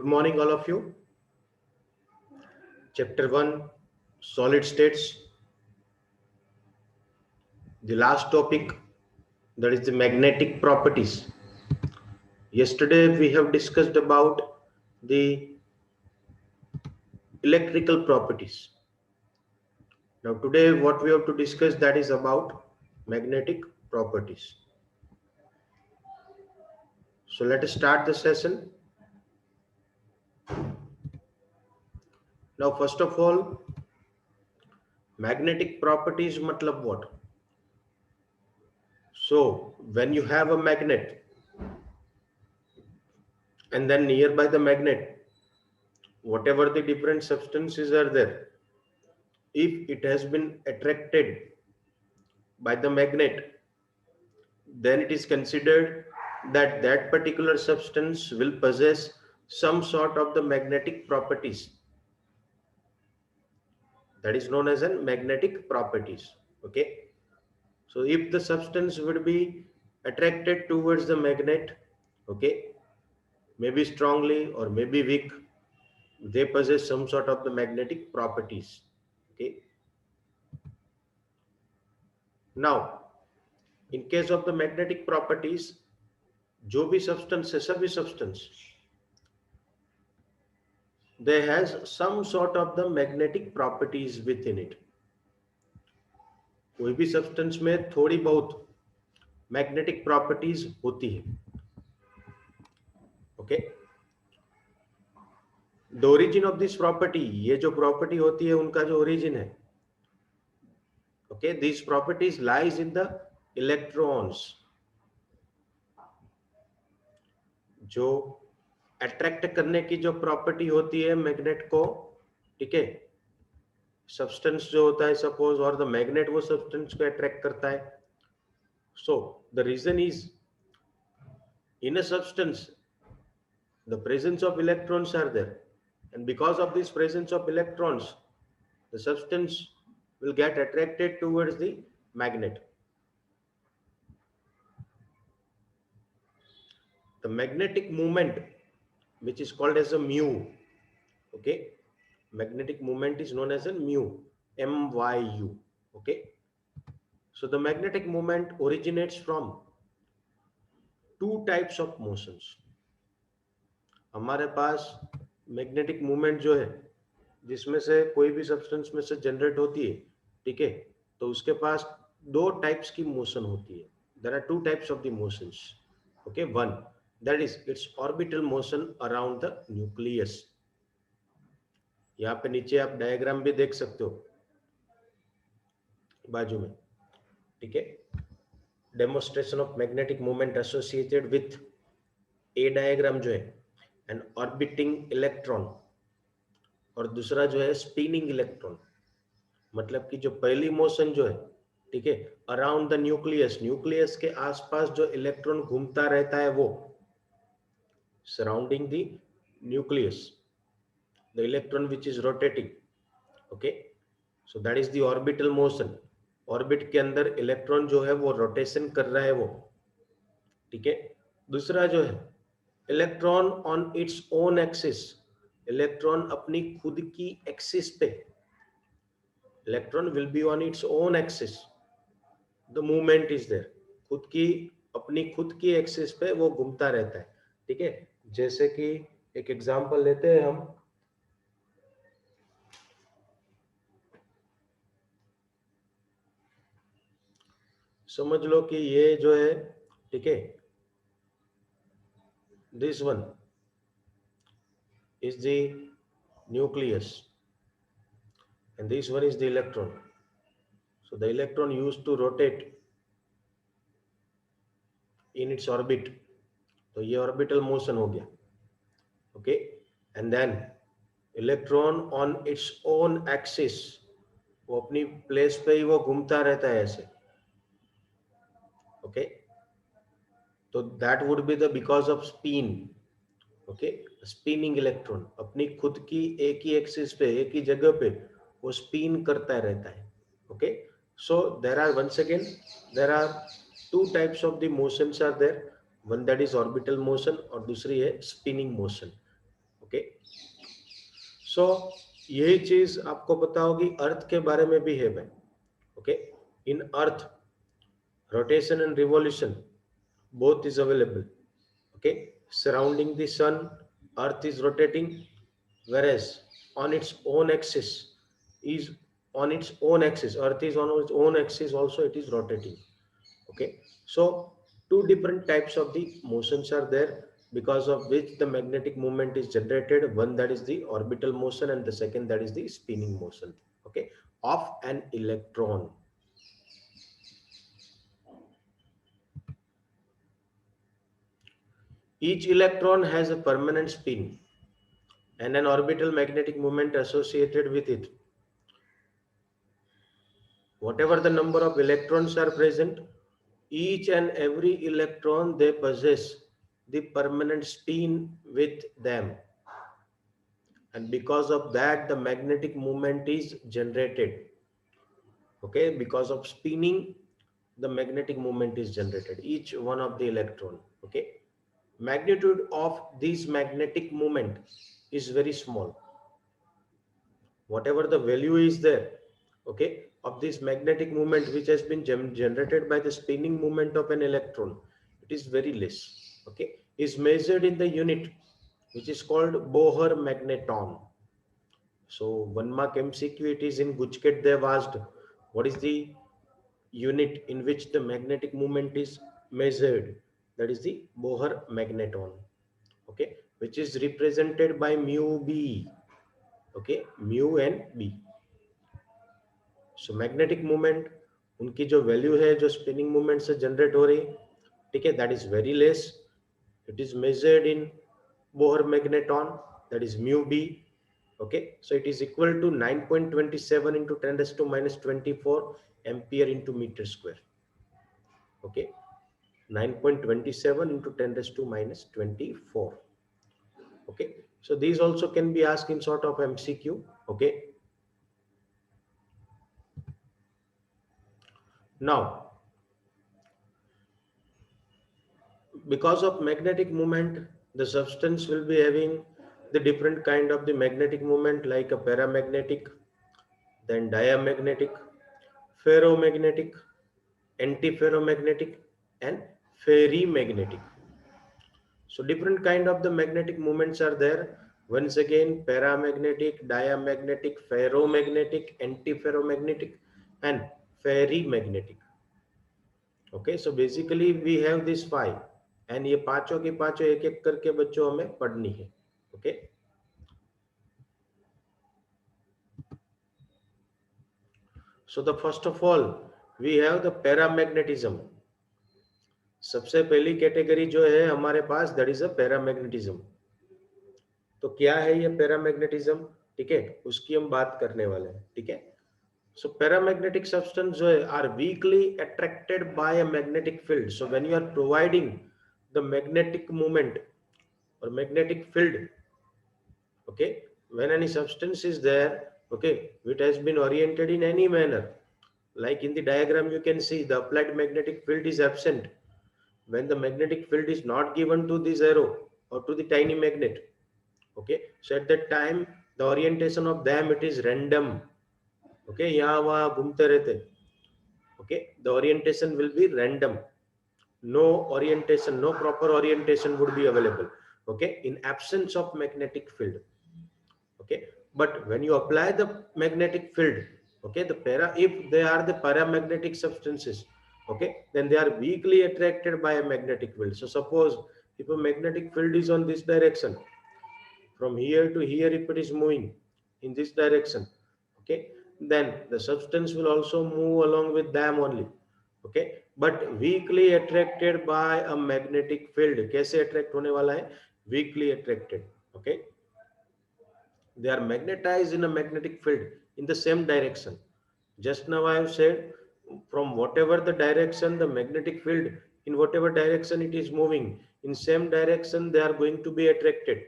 morning, all of you. Chapter 1, Solid States. The last topic, that is the magnetic properties. Yesterday we have discussed about the electrical properties. Now today what we have to discuss, that is about magnetic properties. So let us start the session. Now first of all, magnetic properties matlab what? So when you have a magnet and then nearby the magnet, whatever the different substances are there, if it has been attracted by the magnet, then it is considered that that particular substance will possess some sort of the magnetic properties. That is known as a magnetic properties. Okay. So if the substance would be attracted towards the magnet, okay, maybe strongly or maybe weak, they possess some sort of the magnetic properties. Okay. Now, in case of the magnetic properties, जो भी substance है, सभी substance, they has some sort of the magnetic properties within it. कोई भी substance में थोड़ी बहुत magnetic properties होती है. Okay. The origin of this property, ये जो property होती है उनका जो origin है, okay, these properties lies in the electrons. जो अट्रैक्ट करने की जो प्रॉपर्टी होती है मैग्नेट को, ठीक है, सब्सटेंस जो होता है सपोज, और द मैग्नेट वो सब्सटेंस को अट्रैक्ट करता है. So the reason is in a substance the presence of electrons are there, and because of this presence of electrons the substance will get attracted towards the magnet. The magnetic moment, which is called as a mu, okay, magnetic moment is known as a mu, MYU, okay. So the magnetic moment originates from two types of motions. हमारे पास magnetic moment जो है, जिसमें से कोई भी substance में से generate होती है, ठीक है, तो उसके पास दो types की motion होती है. There are two types of the motions, okay. One, that is its orbital motion around the nucleus. यहाँ पे नीचे आप डायग्राम भी देख सकते हो बाजू में, ठीक है. Demonstration of magnetic moment associated with A diagram जो है, एंड ऑर्बिटिंग इलेक्ट्रॉन, और दूसरा जो है स्पिनिंग इलेक्ट्रॉन. मतलब कि जो पहली मोशन जो है, ठीक है, अराउंड द न्यूक्लियस, न्यूक्लियस के आसपास जो इलेक्ट्रॉन घूमता रहता है, वो surrounding the nucleus, the electron which is rotating, okay. So that is the orbital motion. Orbit के अंदर इलेक्ट्रॉन जो है वो रोटेशन कर रहा है वो, ठीक है. दूसरा जो है electron on its own axis, electron अपनी खुद की एक्सिस पे, electron will be on its own axis, the movement is there, खुद की अपनी खुद की एक्सिस पे वो घूमता रहता है, ठीक है. जैसे कि एक एग्जांपल लेते हैं हम, समझ लो कि ये जो है, ठीक है, this one is the nucleus and this one is the electron. So the electron used to rotate in its orbit, तो ये ऑर्बिटल मोशन हो गया, okay. And then electron on its own axis, वो अपनी प्लेस पे ही वो घूमता रहता है ऐसे, ओके. तो that would be the because off spin, okay. Spinning electron अपनी खुद की एक ही एक्सिस पे, एक ही जगह पे वो स्पिन करता रहता है, okay. So there are, once again, there are two types of the motions are there. One that is orbital motion और दूसरी है स्पिनिंग मोशन, ओके। सो यही चीज आपको पता होगी अर्थ के बारे में भी है भाई। Okay, in earth rotation and revolution both is available. Okay, surrounding the sun earth is rotating, whereas on its own axis is earth is on its own axis also it is rotating. Okay, so two different types of the motions are there, because of which the magnetic movement is generated. One that is the orbital motion and the second that is the spinning motion, okay, of an electron. Each electron has a permanent spin and an orbital magnetic moment associated with it. Whatever the number of electrons are present, each and every electron they possess the permanent spin with them. And because of that, the magnetic moment is generated. Okay, because of spinning, the magnetic moment is generated, each one of the electron. Okay, magnitude of this magnetic moment is very small. Whatever the value is there, okay, of this magnetic moment which has been generated by the spinning moment of an electron, it is very less. Okay, is measured in the unit which is called Bohr magneton. So 1 mark MCQ, it is in Guchket. They have asked what is the unit in which the magnetic moment is measured. That is the Bohr magneton. Okay, which is represented by mu b. Okay, mu and b. So magnetic movement उनकी जो value है जो spinning movement से generate हो रही, ठीक है, that is very less. It is measured in Bohr magneton, that is mu B. Okay, so it is equal to 9.27 into 10⁻⁻24 ampere into meter square. Okay, 9.27 into 10⁻⁻24. okay, so these also can be asked in sort of MCQ. okay, now because of magnetic moment, the substance will be having the different kind of the magnetic moment, like a paramagnetic, then diamagnetic, ferromagnetic, antiferromagnetic, and ferrimagnetic. So different kind of the magnetic moments are there. Once again, paramagnetic, diamagnetic, ferromagnetic, antiferromagnetic, and ferrimagnetic. Okay, so basically we have these 5, and ये पांचों की पांचों एक एक करके बच्चों हमें पढ़नी है. Okay, so the first of all we have the paramagnetism. सबसे पहली कैटेगरी जो है हमारे पास, दैट इज अ पैरामैग्नेटिज्म. तो क्या है ये पैरामैग्नेटिज्म, ठीक है, उसकी हम बात करने वाले हैं. ठीक है, so paramagnetic substance जो है are weakly attracted by a magnetic field. So when you are providing the magnetic moment or magnetic field, okay, when any substance is there, okay, it has been oriented in any manner, like in the diagram you can see the applied magnetic field is absent when the magnetic field is not given to this arrow or to the tiny magnet. Okay, so at that time the orientation of them, it is random. Okay, यहाँ वहाँ घूमते रहते. Okay, the orientation will be random. No orientation, no proper orientation would be available. Okay, in absence of magnetic field. Okay, but when you apply the magnetic field, okay, the if they are the paramagnetic substances, okay, then they are weakly attracted by a magnetic field. So suppose if a magnetic field is on this direction, from here to here, if it is moving in this direction, okay, then the substance will also move along with them only. Okay, but weakly attracted by a magnetic field. कैसे attract होने वाला है? Weakly attracted. Okay, they are magnetized in a magnetic field in the same direction. Just now I have said, from whatever the direction the magnetic field, in whatever direction it is moving, in same direction they are going to be attracted.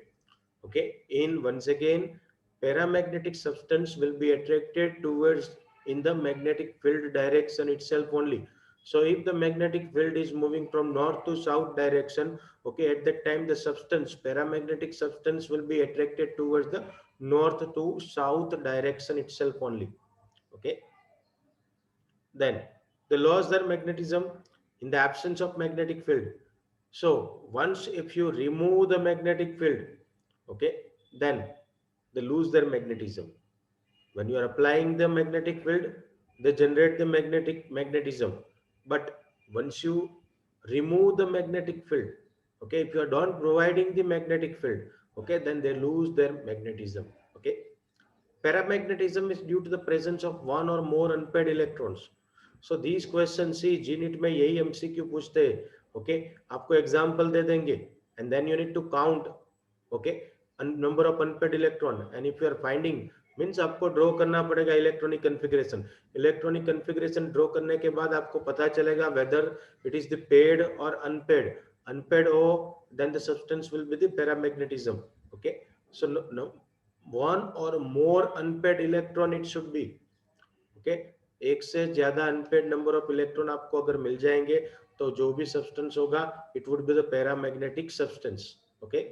Okay, in once again paramagnetic substance will be attracted towards in the magnetic field direction itself only. So if the magnetic field is moving from north to south direction, okay, at that time the substance, paramagnetic substance will be attracted towards the north to south direction itself only. Okay. Then the loss their magnetism in the absence of magnetic field. So once if you remove the magnetic field, okay, then they lose their magnetism. When you are applying the magnetic field, they generate the magnetism. But once you remove the magnetic field, okay, if you are not providing the magnetic field, okay, then they lose their magnetism. Okay. Paramagnetism is due to the presence of one or more unpaired electrons. So these questions, see GNIT में यही MCQ पूछते हैं. Okay, आपको example दे देंगे and then you need to count, okay, number of unpaired electron, and if you are finding, means आपको draw करना पड़ेगा electronic configuration. Electronic configuration draw करने के बाद आपको पता चलेगा whether it is the paid और अनपेड. अनपेड हो, then the substance will be the paramagnetism. Okay, so no, one or more unpaired electron it should be. Okay, एक से ज्यादा अनपेड नंबर ऑफ इलेक्ट्रॉन आपको अगर मिल जाएंगे तो जो भी सब्सटेंस होगा it would be the paramagnetic substance. Okay,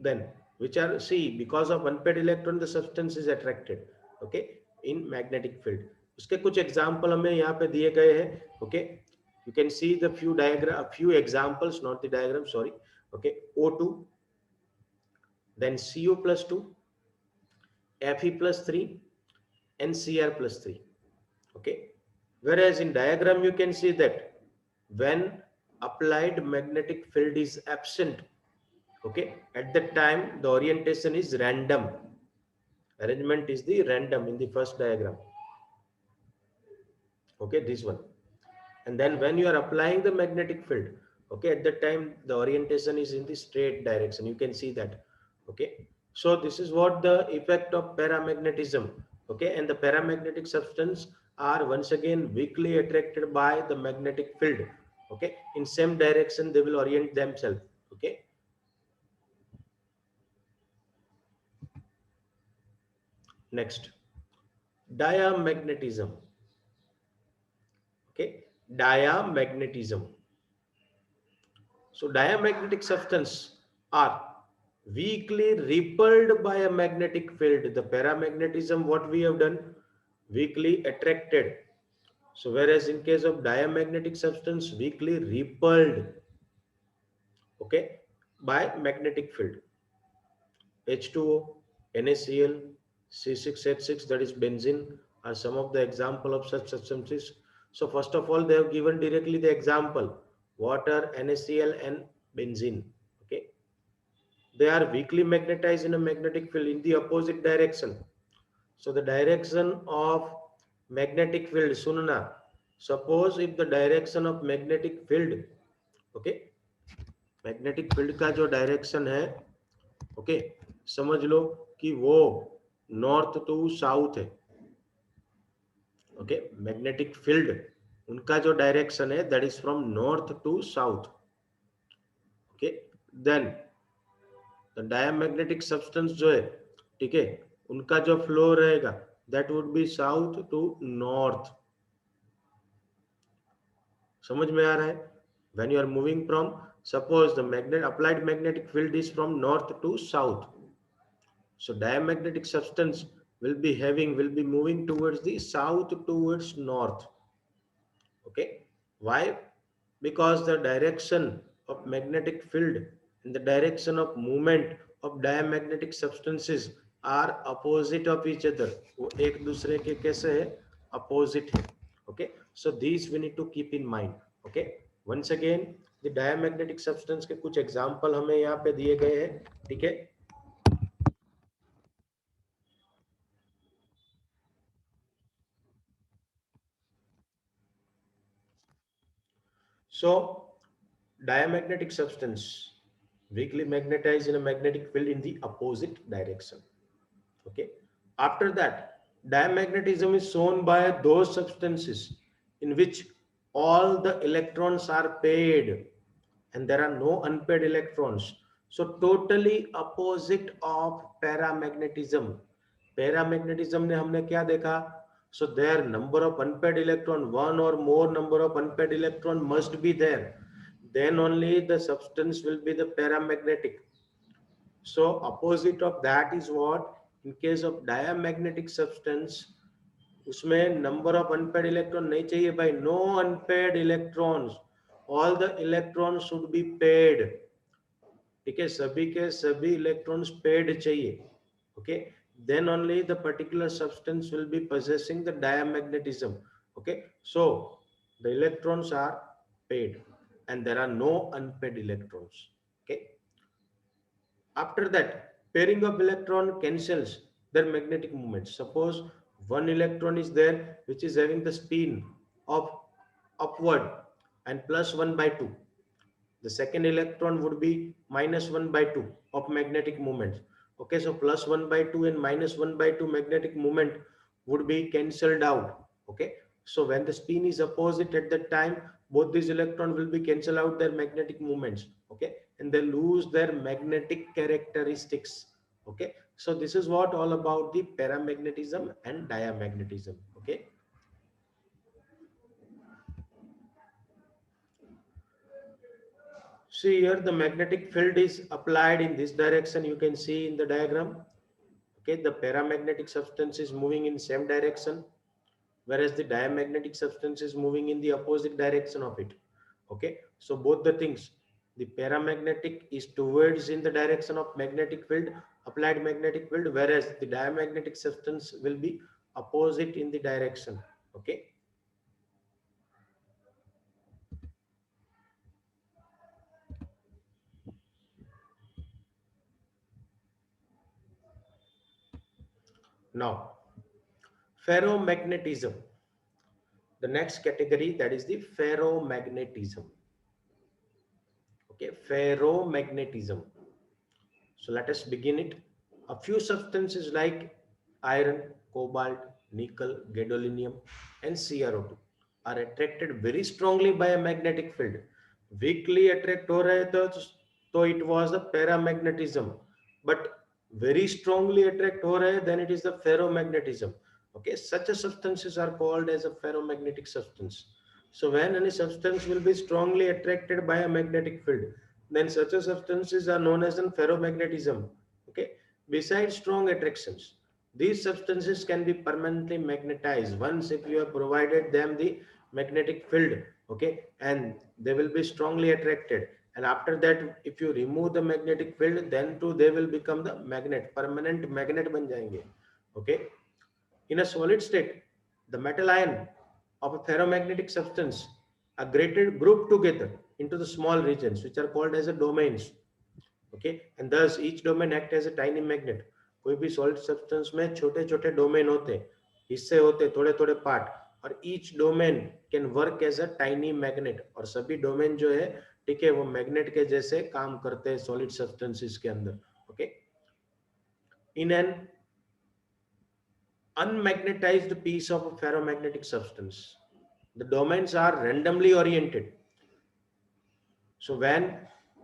then which are, see, because of unpaired electron the substance is attracted, okay, in magnetic field. उसके कुछ एग्जांपल हमें यहाँ पे दिए गए हैं. okay, you can see the few diagram, few examples, not the diagram, sorry. okay, O2, then Cu plus 2, Fe plus 3, and Cr plus 3. okay, whereas in diagram you can see that when applied magnetic field is absent, okay, at that time the orientation is random. Arrangement is the random in the first diagram. Okay, this one. And then when you are applying the magnetic field, okay, at that time the orientation is in the straight direction. You can see that. Okay, so this is what the effect of paramagnetism. Okay, and the paramagnetic substance are once again weakly attracted by the magnetic field. Okay, in same direction they will orient themselves. Okay. Next, diamagnetism. Okay, diamagnetism. So diamagnetic substance are weakly repelled by a magnetic field. The paramagnetism, what we have done, weakly attracted. So whereas in case of diamagnetic substance, weakly repelled, okay, by magnetic field. H2O, NaCl, C6H6, that is benzene, are some of the example of such substances. So first of all, they have given directly the example, water, NaCl, and benzene. Okay, they are weakly magnetized in a magnetic field in the opposite direction. So the direction of magnetic field, sunna. Suppose if the direction of magnetic field, okay, magnetic field का जो direction है, okay, समझ लो कि वो north to south है. Okay, magnetic field उनका जो डायरेक्शन है that is from north to south. Okay, then the diamagnetic substance जो है, ठीक है, उनका जो फ्लो रहेगा that would be south to north. समझ में आ रहा है? When you are moving from, suppose the magnet applied magnetic field is from north to south. So diamagnetic substance will be moving towards the south towards north. Okay, why? Because the direction of magnetic field and the direction of movement of diamagnetic substances are opposite of each other. वो एक दूसरे के कैसे है? Opposite है. Okay, so these we need to keep in mind. Okay, once again the diamagnetic substance के कुछ example हमें यहाँ पे दिए गए हैं. ठीक है. So diamagnetic substance weakly magnetized in a magnetic field in the opposite direction. Okay, after that diamagnetism is shown by those substances in which all the electrons are paired and there are no unpaired electrons. So totally opposite of paramagnetism. Paramagnetism ने हमने क्या देखा? So their number of unpaired electron, one or more number of unpaired electron must be there, then only the substance will be the paramagnetic. So opposite of that is what, in case of diamagnetic substance, उसमें number of unpaired electron नहीं चाहिए भाई, no unpaired electrons, all the electrons should be paired. ठीक है, सभी के सभी electrons paired चाहिए. Okay, then only the particular substance will be possessing the diamagnetism. Okay, so the electrons are paired and there are no unpaired electrons. Okay, after that, pairing of electron cancels their magnetic moment. Suppose one electron is there which is having the spin of upward and plus 1 by 2. The second electron would be minus 1 by 2 of magnetic moment. Okay, so plus 1 by 2 and minus 1 by 2 magnetic moment would be cancelled out. Okay, so when the spin is opposite at that time, both these electrons will be cancel out their magnetic moments. Okay, and they lose their magnetic characteristics. Okay, so this is what all about the paramagnetism and diamagnetism. Okay. See here, the magnetic field is applied in this direction. You can see in the diagram. Okay, the paramagnetic substance is moving in same direction, whereas the diamagnetic substance is moving in the opposite direction of it. Okay, so both the things, the paramagnetic is towards in the direction of magnetic field, applied magnetic field, whereas the diamagnetic substance will be opposite in the direction. Okay. Now, ferromagnetism. The next category, that is the ferromagnetism. Okay, ferromagnetism. So let us begin it. A few substances like iron, cobalt, nickel, gadolinium, and CrO2 are attracted very strongly by a magnetic field. Weakly attract हो रहे तो it was the paramagnetism, but very strongly attract हो रहे, then it is the ferromagnetism. Okay, such a substances are called as a ferromagnetic substance. So when any substance will be strongly attracted by a magnetic field, then such a substances are known as an ferromagnetism. Okay, besides strong attractions, these substances can be permanently magnetized once if you have provided them the magnetic field. Okay, and they will be strongly attracted, and after that if you remove the magnetic field, then too they will become the magnet, permanent magnet ban jayenge. Okay, in a solid state, the metal ion of a ferromagnetic substance are grouped together into the small regions which are called as a domains. Okay, and thus each domain act as a tiny magnet. कोई भी solid substance में छोटे छोटे domain होते, हिस्से होते, थोड़े थोड़े part, और each domain can work as a tiny magnet. और सभी domain जो है, ठीक है, वो magnet के जैसे काम करते हैं solid substances के अंदर. Okay, in an unmagnetized piece of a ferromagnetic substance, the domains are randomly oriented. So when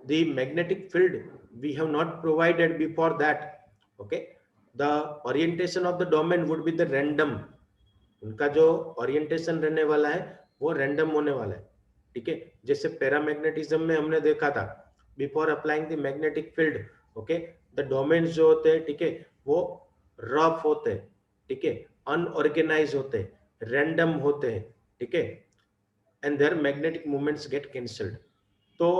the magnetic field we have not provided before that, okay, the orientation of the domain would be the random. उनका जो orientation रहने वाला है वो random होने वाला है. ठीक है, जैसे पैरामैग्नेटिज्म में हमने देखा था, before applying the magnetic field, okay, the domains जो होते हैं, ठीक है, वो रफ होते हैं, ठीक है, अनऑर्गेनाइज होते हैं, रैंडम होते हैं, ठीक है, and there magnetic movements get cancelled. तो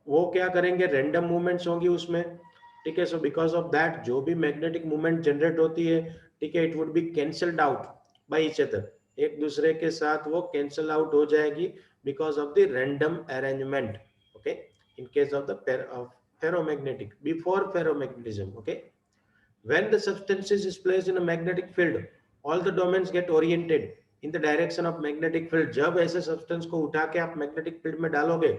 वो क्या करेंगे, रैंडम मूवमेंट्स होंगी उसमें, ठीक है. सो बिकॉज ऑफ दैट जो भी मैग्नेटिक मूवमेंट जनरेट होती है, ठीक है, it would be cancelled out by each other, एक दूसरे के साथ वो कैंसल आउट हो जाएगी because of the random arrangement. Okay, in case of the ferromagnetic, before ferromagnetism. Okay, when the substances is placed in a magnetic field, all the domains get oriented in the direction of magnetic field. जब ऐसे substance को उठा के आप magnetic field में डालोगे,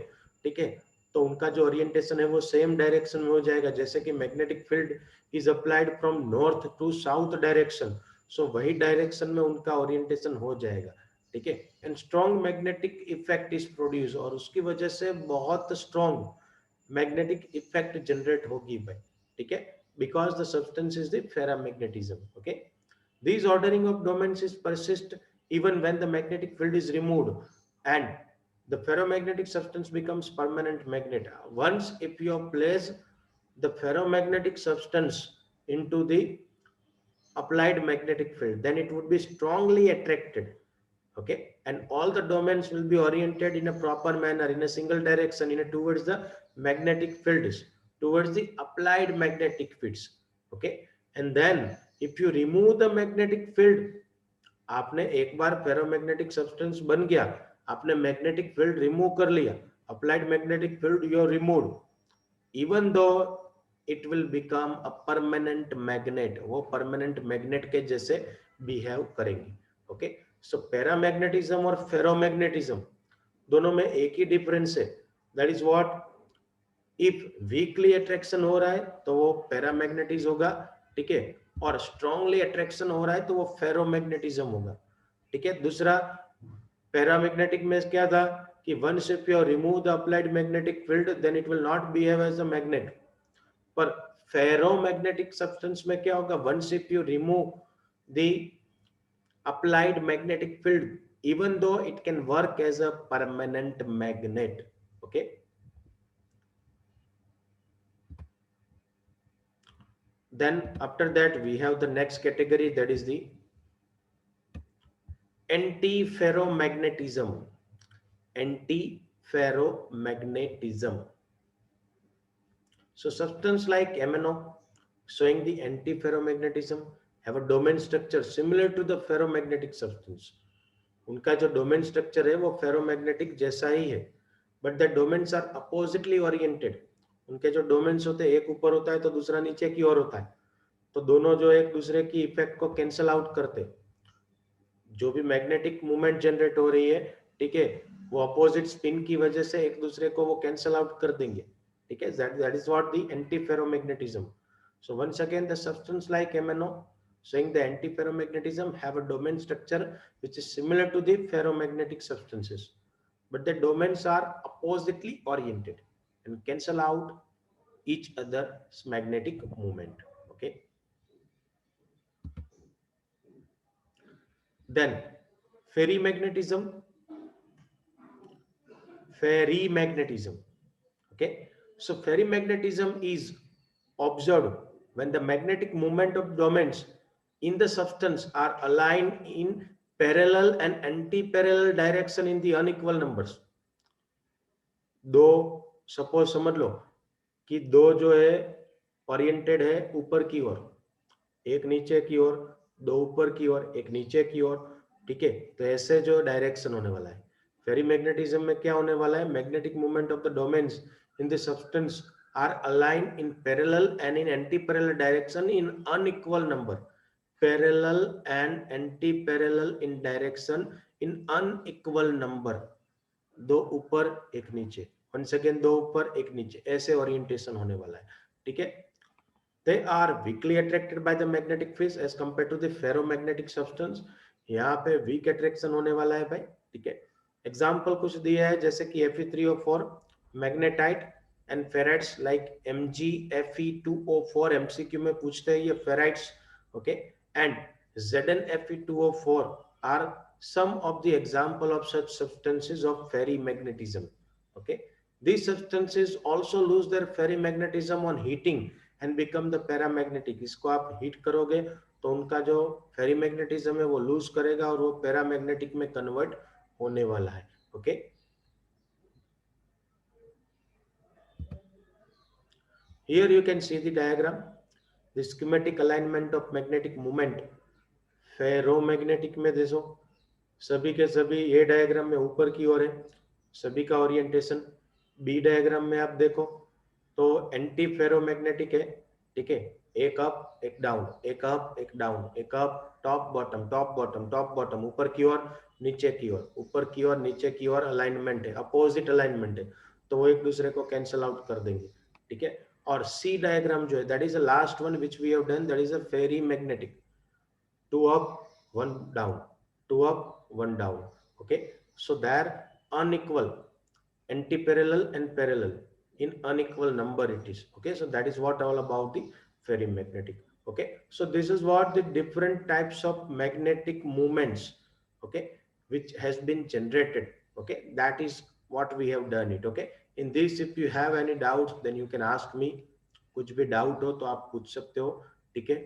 ठीक है, तो उनका जो orientation है वो same direction में हो जाएगा. जैसे कि magnetic field is applied from north to south direction, so वही direction में उनका orientation हो जाएगा. ठीक है, and strong magnetic effect is produce, और उसकी वजह से बहुत स्ट्रॉन्ग मैग्नेटिक इफेक्ट जनरेट होगी भाई. ठीक है, because the substance is the ferromagnetism. Okay, These ordering of domains is persist even when the magnetic field is removed and the ferromagnetic substance becomes permanent magnet. Once if you place the ferromagnetic substance into the applied magnetic field, then it would be strongly attracted. Okay, and all the domains will be oriented in a proper manner in a single direction in a towards the magnetic fields, towards the applied magnetic fields. Okay, and then if you remove the magnetic field, आपने एक बार ferromagnetic substance बन गया, आपने magnetic field remove कर लिया, applied magnetic field you remove, even though it will become a permanent magnet, वो permanent magnet के जैसे बिहेव करेंगे. ओके, सो पैरामैग्नेटिज्म और फेरोमैग्नेटिज्म दोनों में एक ही डिफरेंस है, that is what, if weekly attraction हो रहा है तो वो पैरामैग्नेटिज्म होगा, ठीक है, और स्ट्रांगली अट्रैक्शन हो रहा है तो वो फेरोमैग्नेटिज्म होगा. ठीक है, दूसरा पैरामैग्नेटिक में क्या था कि once if you remove the applied magnetic field then it will not behave as a magnet. पर फेरोमैग्नेटिक सब्सटेंस में क्या होगा, once if you remove the applied magnetic field, even though it can work as a permanent magnet. Okay, then after that we have the next category, that is the antiferromagnetism. Antiferromagnetism. So substance like MnO showing the antiferromagnetism have a domain structure similar to the ferromagnetic substance. उनका जो domain structure है वो ferromagnetic जैसा ही है, but the domains are oppositely oriented. उनके जो domains होते हैं एक ऊपर होता है तो दूसरा नीचे की ओर होता है, तो दोनों जो एक दूसरे की इफेक्ट को कैंसल आउट करते, जो भी मैग्नेटिक मूवमेंट जनरेट हो रही है, ठीक है, वो अपोजिट स्पिन की वजह से एक दूसरे को वो कैंसल आउट कर देंगे. ठीक है, that is what the anti ferromagnetism. So once again the substance like MnO showing the antiferromagnetism have a domain structure which is similar to the ferromagnetic substances, but the domains are oppositely oriented and cancel out each other's magnetic moment. Okay, then ferrimagnetism. Okay, so ferrimagnetism is observed when the magnetic moment of domains in the substance are aligned in parallel and anti-parallel direction in the unequal numbers. दो suppose समझ लो कि दो जो है oriented है ऊपर की ओर, एक नीचे की ओर, दो ऊपर की ओर, एक नीचे की ओर. ठीक है, तो ऐसे जो डायरेक्शन होने वाला है. फेरीमैग्नेटिज्म में क्या होने वाला है, magnetic movement of the domains in the substance are aligned in parallel and in anti-parallel direction in unequal number. Parallel and anti-parallel in direction in unequal number. दो ऊपर एक नीचे, once again दो ऊपर एक नीचे, ऐसे ओरिएंटेशन होने वाला है. ठीक है, they are weakly attracted by the magnetic field as compared to the ferromagnetic substance. यहाँ पे weak attraction होने वाला है भाई. ठीक है, एग्जाम्पल कुछ दिया है जैसे कि Fe3O4 magnetite and ferrites like MgFe2O4 MCQ में पूछते हैं ये ferrites. Okay, and ZnFe2O4 are some of the example of such substances of ferrimagnetism. Okay, these substances also lose their ferrimagnetism on heating and become the paramagnetic. इसको आप heat करोगे तो उनका जो फेरीमैग्नेटिज्म है वो लूज करेगा और वो पैरामैग्नेटिक में कन्वर्ट होने वाला है. Okay, here you can see the diagram, the schematic alignment of magnetic moment. Ferromagnetic में देखो सभी के सभी ये डायग्राम में ऊपर की ओर है, सभी का ओरिएंटेशन. बी डायग्राम में आप देखो तो एंटी फेरोमैग्नेटिक है. ठीक है, एक अप एक डाउन, एक अप एक डाउन, एक up, top bottom, top bottom, top bottom, ऊपर की ओर नीचे की ओर, ऊपर की ओर नीचे की ओर अलाइनमेंट है, अपोजिट अलाइनमेंट है, तो वो एक दूसरे को कैंसल आउट कर देंगे. ठीक है, और सी डायग्राम जो है that is the last one which we have done, that is a ferrimagnetic. Two up one down, two up one down. Okay, so they are unequal, anti-parallel and parallel in unequal number it is. Okay, so that is what all about the ferrimagnetic. Okay, so this is what the different types of magnetic moments, okay, which has been generated. Okay, that is what we have done it. Okay, in this if you have any doubts then you can ask me, कुछ भी doubt हो तो आप पूछ सकते हो, ठीक है.